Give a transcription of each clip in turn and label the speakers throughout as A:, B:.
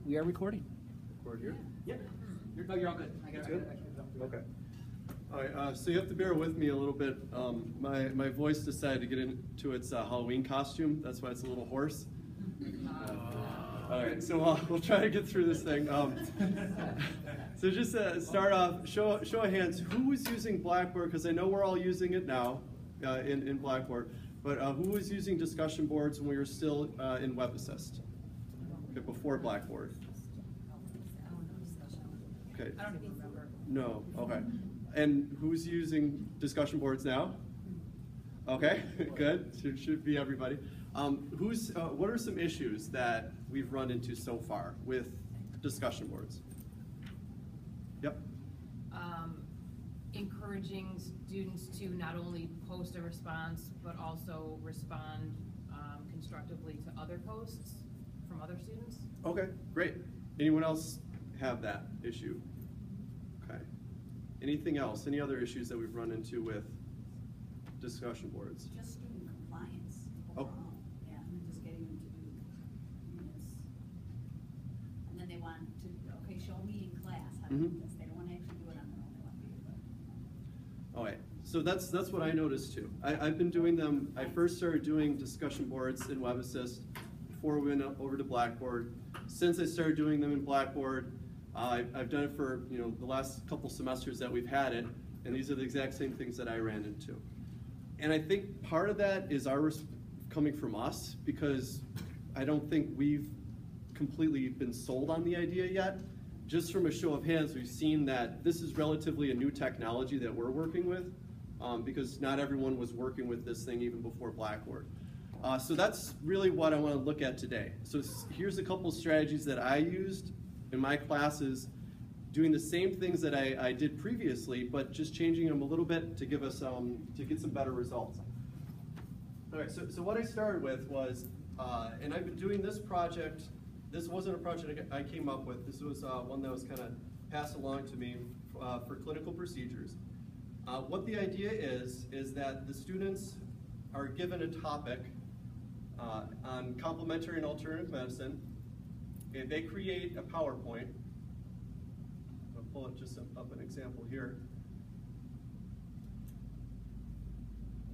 A: We are recording.
B: Record here?
A: Yep. No, you're all good. I got it.
B: Okay. All right, so you have to bear with me a little bit. My voice decided to get into its Halloween costume. That's why it's a little hoarse. All right, so we'll try to get through this thing. So just start off, show of hands, who was using Blackboard? Because I know we're all using it now in Blackboard, but who was using discussion boards when we were still in WebAssist? Okay, before Blackboard. Okay.
C: I don't even remember.
B: No, okay. And who's using discussion boards now? Okay, good. Should be everybody. What are some issues that we've run into so far with discussion boards? Yep.
C: Encouraging students to not only post a response, but also respond constructively to other posts from other students.
B: Okay, great. Anyone else have that issue? Okay. Anything else? Any other issues that we've run into with discussion boards?
D: Just student compliance overall. Yeah, and just getting them to do units. And then they want to, okay, show me in class how to do this. They don't want to actually do it on their own. They want to be able to.
B: All right. So that's what I noticed too. I've been doing them. I first started doing discussion boards in WebAssist before we went over to Blackboard. Since I started doing them in Blackboard, I've done it for the last couple semesters that we've had it, and these are the exact same things that I ran into. And I think part of that is coming from us, because I don't think we've completely been sold on the idea yet. Just from a show of hands, we've seen that this is relatively a new technology that we're working with, because not everyone was working with this thing even before Blackboard. So that's really what I want to look at today. So here's a couple strategies that I used in my classes, doing the same things that I did previously, but just changing them a little bit to give us to get some better results. All right, so what I started with was, and I've been doing this project. This wasn't a project I came up with. This was one that was kind of passed along to me for clinical procedures. What the idea is that the students are given a topic on complementary and alternative medicine. Okay, they create a PowerPoint. I'll pull up just up an example here.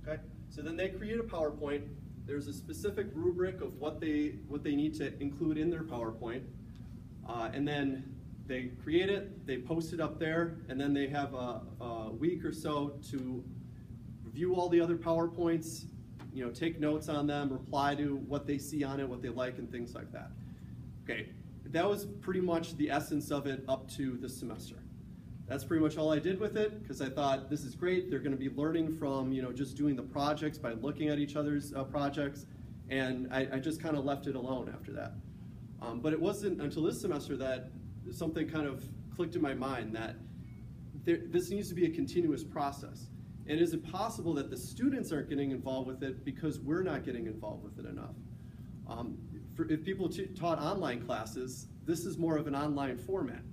B: Okay, so then they create a PowerPoint. There's a specific rubric of what they need to include in their PowerPoint, and then they create it, they post it up there, and then they have a week or so to review all the other PowerPoints, take notes on them, reply to what they see on it, what they like, and things like that. Okay, that was pretty much the essence of it up to this semester. That's pretty much all I did with it, because I thought this is great. They're going to be learning from just doing the projects by looking at each other's projects, and I just kind of left it alone after that. But it wasn't until this semester that something kind of clicked in my mind that this needs to be a continuous process. And is it possible that the students aren't getting involved with it because we're not getting involved with it enough? If people taught online classes, this is more of an online format,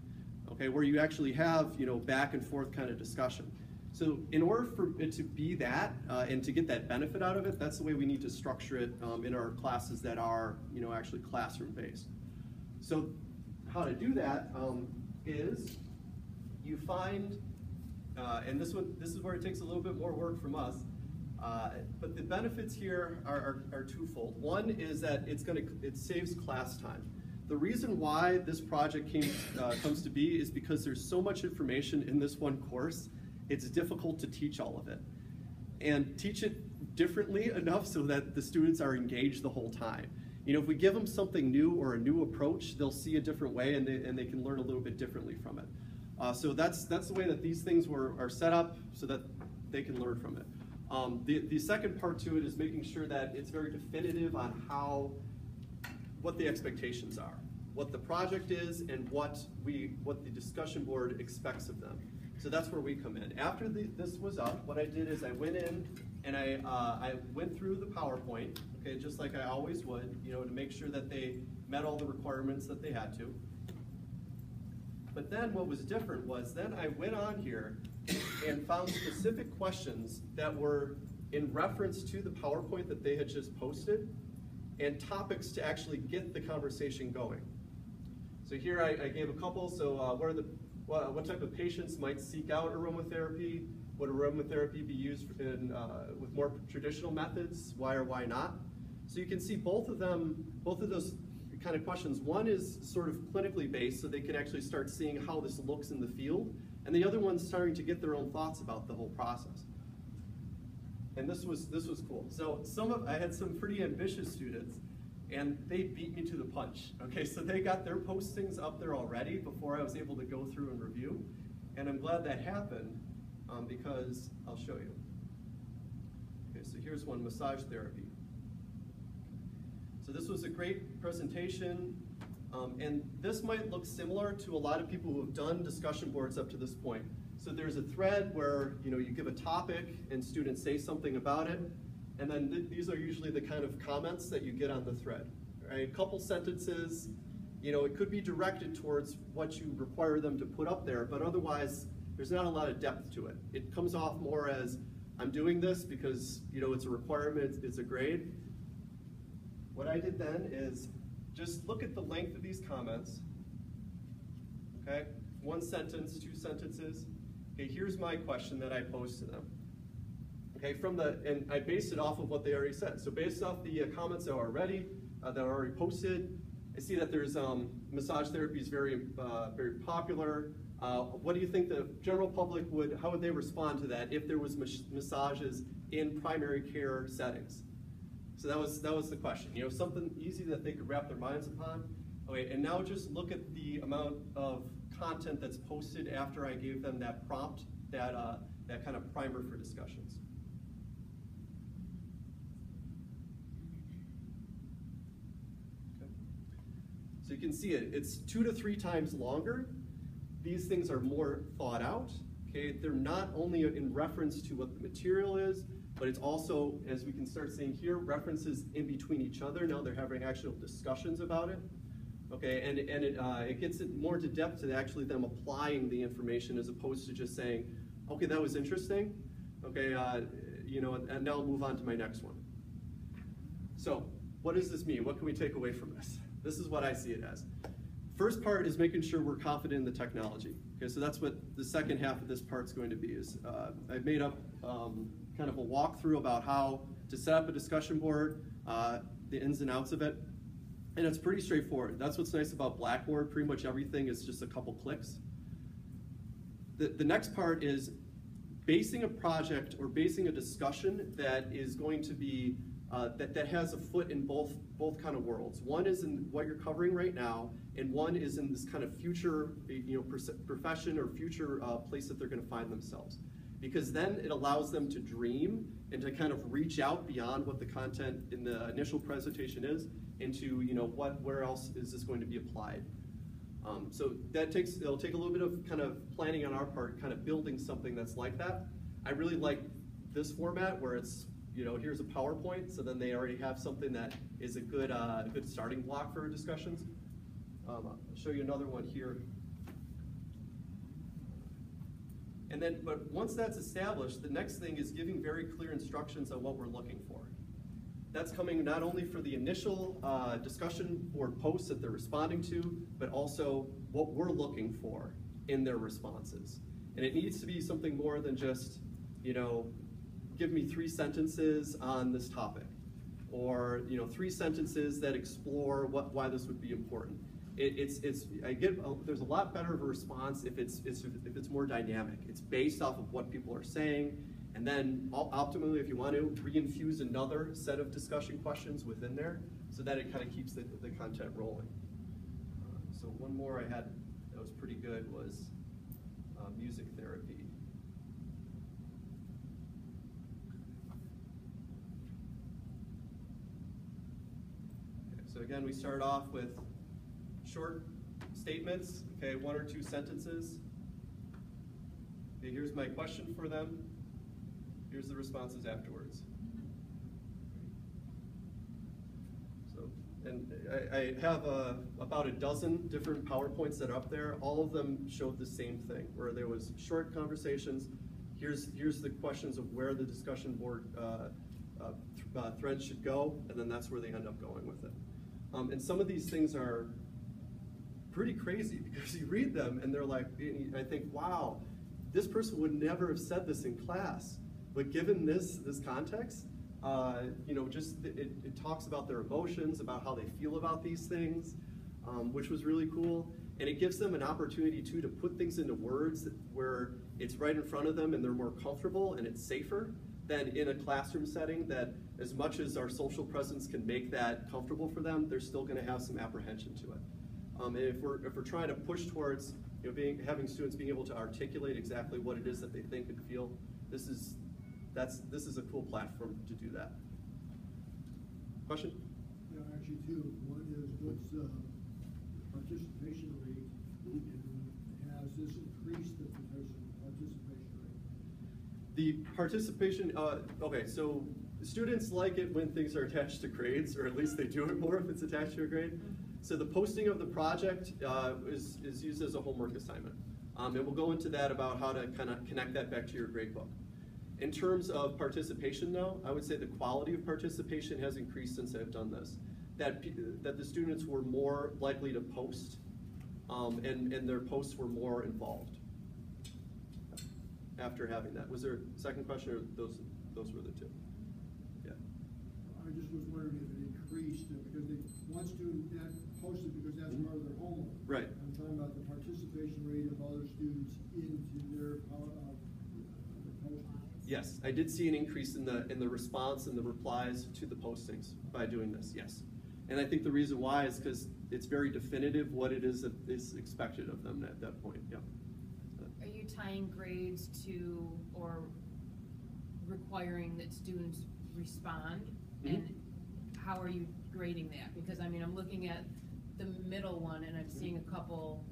B: okay, where you actually have back and forth kind of discussion. So in order for it to be that and to get that benefit out of it, that's the way we need to structure it in our classes that are actually classroom based. So how to do that is you find, and this is where it takes a little bit more work from us. But the benefits here are twofold. One is that it saves class time. The reason why this project comes to be is because there's so much information in this one course, it's difficult to teach all of it. And teach it differently enough so that the students are engaged the whole time. If we give them something new or a new approach, they'll see a different way and they can learn a little bit differently from it. So that's the way that these things are set up so that they can learn from it. The second part to it is making sure that it's very definitive on what the expectations are, what the project is, and what the discussion board expects of them. So that's where we come in. After this was up, what I did is I went in and I went through the PowerPoint, okay, just like I always would, to make sure that they met all the requirements that they had to. But then what was different was then I went on here and found specific questions that were in reference to the PowerPoint that they had just posted and topics to actually get the conversation going. So here I gave a couple. So what type of patients might seek out aromatherapy? Would aromatherapy be used with more traditional methods? Why or why not? So you can see both of those kind of questions. One is sort of clinically based, so they can actually start seeing how this looks in the field, and the other one's starting to get their own thoughts about the whole process. And this was cool. So I had some pretty ambitious students, and they beat me to the punch. Okay, so they got their postings up there already before I was able to go through and review, and I'm glad that happened because I'll show you. Okay, so here's one, massage therapy. So this was a great presentation, and this might look similar to a lot of people who have done discussion boards up to this point. So there's a thread where you give a topic and students say something about it, and then these are usually the kind of comments that you get on the thread. Right? A couple sentences, it could be directed towards what you require them to put up there, but otherwise there's not a lot of depth to it. It comes off more as, I'm doing this because it's a requirement, it's a grade. What I did then is just look at the length of these comments. Okay, 1 sentence, 2 sentences. Okay, here's my question that I posed to them. Okay, and I based it off of what they already said. So based off the comments that are that are already posted, I see that there's massage therapy is very popular. What do you think the general public how would they respond to that if there was massages in primary care settings? So that was the question. Something easy that they could wrap their minds upon. Okay, and now just look at the amount of content that's posted after I gave them that prompt, that kind of primer for discussions. Okay. So you can see it's 2 to 3 times longer. These things are more thought out. Okay, they're not only in reference to what the material is, but it's also, as we can start seeing here, references in between each other. Now they're having actual discussions about it. Okay, and it gets it more to depth to actually them applying the information as opposed to just saying, okay, that was interesting. Okay, and now I'll move on to my next one. So, what does this mean? What can we take away from this? This is what I see it as. First part is making sure we're confident in the technology. Okay, so that's what the second half of this part's going to be. I've made up kind of a walkthrough about how to set up a discussion board, the ins and outs of it, and it's pretty straightforward. That's what's nice about Blackboard. Pretty much everything is just a couple clicks. The next part is basing a project or basing a discussion that is going to be that has a foot in both kind of worlds. One is in what you're covering right now, and one is in this kind of future profession or future place that they're going to find themselves. Because then it allows them to dream and to kind of reach out beyond what the content in the initial presentation is into where else is this going to be applied. So it'll take a little bit of kind of planning on our part, kind of building something that's like that. I really like this format where it's here's a PowerPoint, so then they already have something that is a good starting block for discussions. I'll show you another one here. And then, but once that's established, the next thing is giving very clear instructions on what we're looking for. That's coming not only for the initial discussion board posts that they're responding to, but also what we're looking for in their responses. And it needs to be something more than just, give me 3 sentences on this topic, or 3 sentences that explore why this would be important. There's a lot better of a response if it's more dynamic. It's based off of what people are saying, and then optimally, if you want to, reinfuse another set of discussion questions within there, so that it kind of keeps the content rolling. So one more I had that was pretty good was music therapy. Okay, so again, we start off with short statements, okay, 1 or 2 sentences. Okay, here's my question for them. Here's the responses afterwards. So, and I have about a dozen different PowerPoints that are up there. All of them showed the same thing, where there was short conversations. Here's the questions of where the discussion board thread should go, and then that's where they end up going with it. And some of these things are pretty crazy because you read them and they're like, I think, wow, this person would never have said this in class. But given this context, you know, just it talks about their emotions, about how they feel about these things, which was really cool. And it gives them an opportunity too to put things into words where it's right in front of them and they're more comfortable and it's safer than in a classroom setting that as much as our social presence can make that comfortable for them, they're still gonna have some apprehension to it. And if we're trying to push towards, you know, having students being able to articulate exactly what it is that they think and feel, this is a cool platform to do that. Question?
E: Yeah, actually two. One is what's the participation rate, and has this increased the participation rate?
B: The participation, okay, so students like it when things are attached to grades, or at least they do it more if it's attached to a grade. So the posting of the project is used as a homework assignment. And we'll go into that about how to kind of connect that back to your grade book. In terms of participation though, I would say the quality of participation has increased since I've done this. That the students were more likely to post, and their posts were more involved after having that. Was there a second question, or those were the two? Yeah.
E: I just was wondering if it increased because one student that posted because that's part of their homework.
B: Right.
E: I'm talking about the participation rate of other students into their posting.
B: Yes, I did see an increase in the response and the replies to the postings by doing this, yes. And I think the reason why is because it's very definitive what it is that is expected of them at that point, yeah.
C: Are you tying grades to, or requiring that students respond?
B: Mm-hmm.
C: And how are you grading that? Because I mean, I'm looking at the middle one and I'm seeing a couple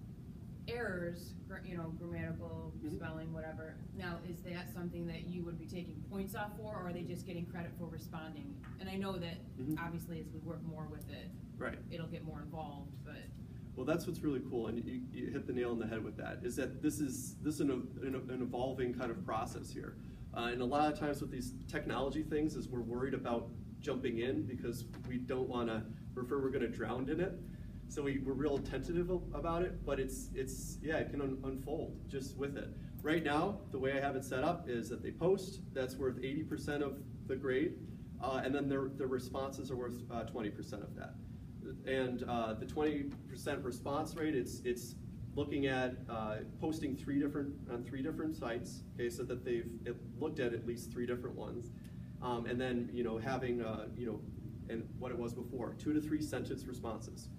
C: errors, you know, grammatical, spelling, whatever. Now, is that something that you would be taking points off for, or are they just getting credit for responding? And I know that obviously as we work more with it,
B: right,
C: it'll get more involved, but.
B: Well, that's what's really cool, and you hit the nail on the head with that, is that this is an evolving kind of process here. And a lot of times with these technology things is we're worried about jumping in because we don't want to, we're going to drown in it. So we're real tentative about it, but it's yeah, it can unfold just with it. Right now, the way I have it set up is that they post, that's worth 80% of the grade, and then their responses are worth 20% of that. And the 20% response rate, it's looking at posting on three different sites, okay, so that they've looked at least 3 different ones, and then you know having you know, and what it was before, 2 to 3 sentence responses.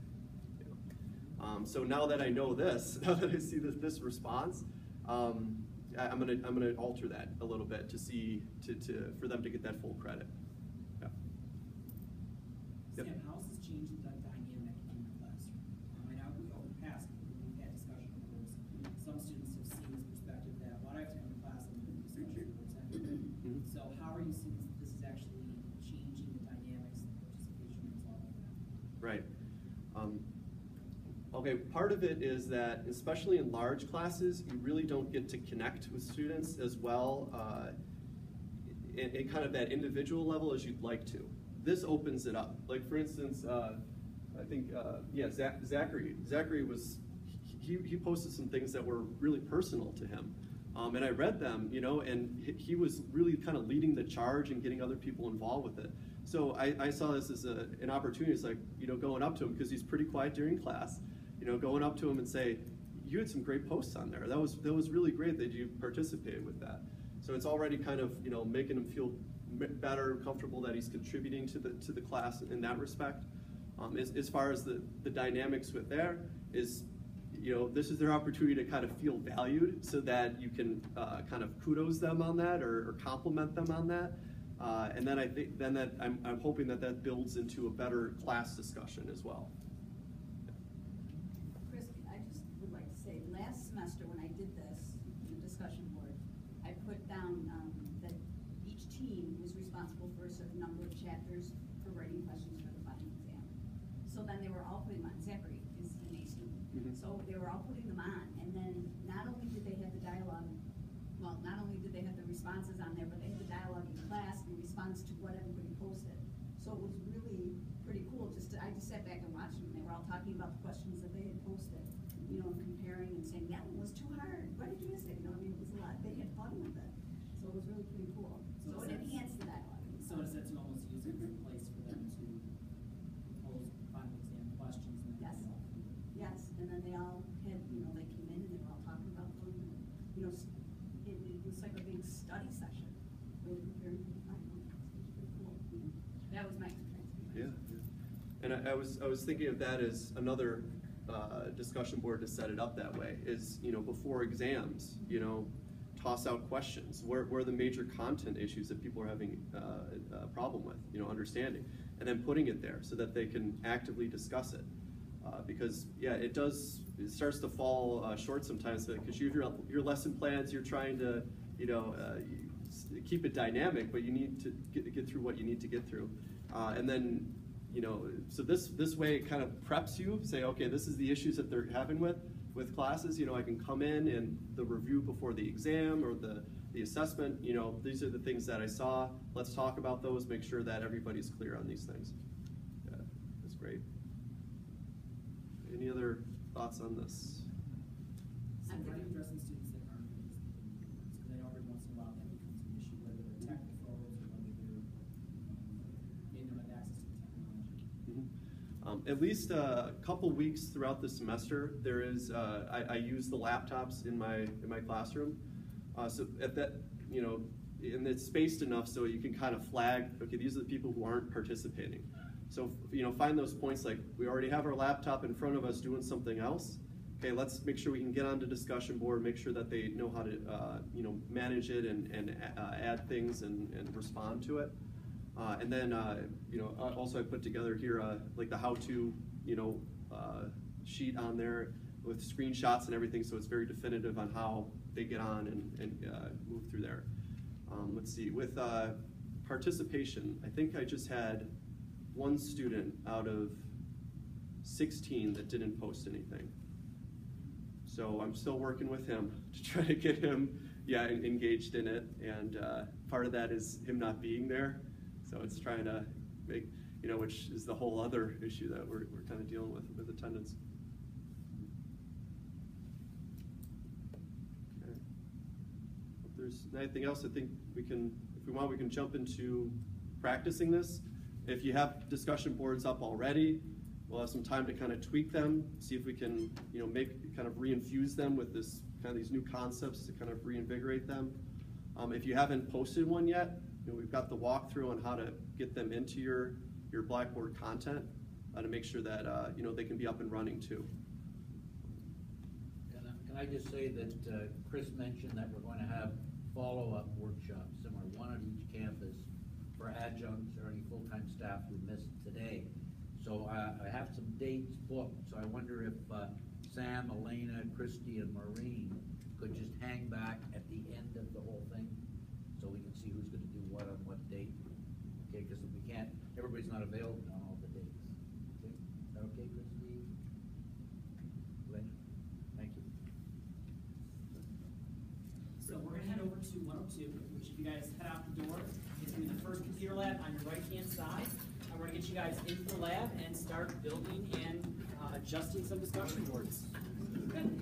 B: So now that I know this, now that I see this response, I'm gonna alter that a little bit to see for them to get that full credit. Yeah. Yep.
A: Sam, how has this changed the dynamic in the classroom? I know over the past we've had discussion of those. Some students have seen this perspective that when I have to come to class, I'm going to do discussion. So how are you seeing this is actually changing the dynamics, the participation rates, all of that?
B: Right. Okay, part of it is that, especially in large classes, you really don't get to connect with students as well in kind of that individual level as you'd like to. This opens it up. Like for instance, I think, yeah, Zachary was, he posted some things that were really personal to him. And I read them, you know, and he was really kind of leading the charge and getting other people involved with it. So I saw this as an opportunity. It's like, you know, going up to him, because he's pretty quiet during class, you know, going up to him and say, you had some great posts on there. That was really great that you participated with that. So it's already kind of, you know, making him feel better, comfortable that he's contributing to the class in that respect. As far as the dynamics with there is, you know, this is their opportunity to kind of feel valued, so that you can kind of kudos them on that or compliment them on that. And then I think that I'm hoping that builds into a better class discussion as well.
D: Chris, I just would like to say, last semester when I did this in the discussion board, I put down that each team was responsible for a certain number of chapters for writing questions for the final exam. So then they were all putting them on. Zachary is an A student. So they were all putting them on, and then not only did they have the dialogue, well, not only did they have the responses on there, but they had the dialogue in class in response to what everybody posted. So it was really pretty cool, I just sat back and watched them, they were all talking about the questions that they had posted, you know, and comparing and saying, that one was too hard, why did you miss it, you know, I mean, it was a lot, they had fun with it, so it was really pretty cool.
A: So
D: So it enhanced the dialogue.
A: So in a sense, you almost use it as a place for them to pose final exam questions and then.
D: Yes. Yes, and then they all had, you know, they came in and they were all talking about them, and, you know, it was like a big study session, really preparing for the final. It was pretty cool. That was my experience.
B: Yeah, and I was thinking of that as another discussion board to set it up that way, is, you know, before exams, you know, toss out questions. Where are the major content issues that people are having a problem with, you know, understanding, and then putting it there so that they can actively discuss it. Because, yeah, it starts to fall short sometimes, because you have your lesson plans, you're trying to, you know, keep it dynamic, but you need to get through what you need to get through. And then, you know, so this way it kind of preps you, say, okay, this is the issues that they're having with classes, you know, I can come in and the review before the exam or the assessment, you know, these are the things that I saw, let's talk about those, make sure that everybody's clear on these things. Yeah, that's great. Any other thoughts on this?
A: So how do you address the students that aren't really because I know every once in a while that becomes an issue, whether they're tech pros or whether they're they don't have access to technology.
B: At least a couple weeks throughout the semester, there is I use the laptops in my classroom. So at that, you know, and it's spaced enough so you can kind of flag, okay, these are the people who aren't participating. So, you know, find those points like, we already have our laptop in front of us doing something else. Okay, let's make sure we can get onto discussion board, make sure that they know how to, you know, manage it and add things and respond to it. And then, you know, also I put together here like the how-to, you know, sheet on there with screenshots and everything, so it's very definitive on how they get on and move through there. Let's see, with participation, I think I just had one student out of 16 that didn't post anything. So I'm still working with him to try to get him, yeah, engaged in it, and part of that is him not being there. So it's trying to make, you know, which is the whole other issue that we're kind of dealing with attendance. Okay. If there's anything else, I think we can, if we want, we can jump into practicing this. If you have discussion boards up already, we'll have some time to kind of tweak them, see if we can, you know, kind of reinfuse them with this kind of these new concepts to kind of reinvigorate them. If you haven't posted one yet, you know, we've got the walkthrough on how to get them into your Blackboard content to make sure that you know, they can be up and running too.
F: Can I just say that Chris mentioned that we're going to have follow-up workshops, similar one at each campus for adjuncts or any full-time staff who missed today. So I have some dates booked, so I wonder if Sam, Elena, Christy, and Maureen could just hang back at the end of the whole thing so we can see who's going to do what on what date. Okay, because we can't, everybody's not available on all the dates. Okay, is that okay, Christy? Elena? Thank you.
A: So we're gonna head over to 102, which if you guys head out the door, is gonna be the first computer lab on your right-hand side. And we're gonna get you guys into the lab and start building and adjusting some discussion boards. Good.